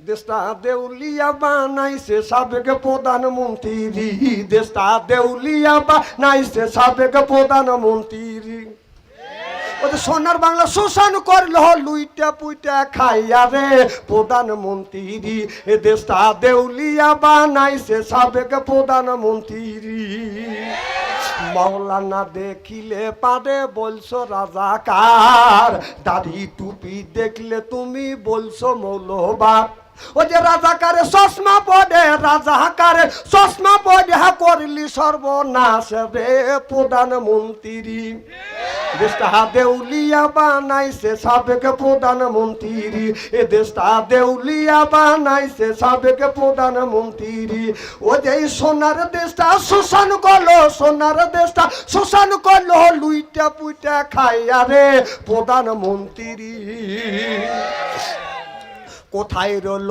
দেশটা দেউলিয়া বানাইছে সাবেক প্রধানমন্ত্রী, দেশটা দেউলিয়া বানাইছে সাবেক প্রধানমন্ত্রী। সোনার বাংলা শোষণ করলো লুইটা পুইটা খাইয়া রে প্রধানমন্ত্রী, এ দেশটা দেউলিয়া বানাইছে সাবেক প্রধানমন্ত্রী। মৌলানা দেখিলে পারে বলছো রাজাকার, দাড়ি টুপি দেখলে তুমি বলছো মৌলবাদ। ও যে রাজাকারে চশমা পড়ে, রাজাকারে চশমা পড়ে করলি সর্বনাশ রে প্রধানমন্ত্রী। দেশটা দেউলিয়া বানাইছে সাবেক প্রধানমন্ত্রী, এ দেশটা দেউলিয়া বানাইছে সাবেক প্রধানমন্ত্রী। ও যে সোনার দেশটা শোষণ করলো, সোনার দেশটা শোষণ করলো লুইটা পুইটা খাইয়া রে প্রধানমন্ত্রী। কোথায় রইল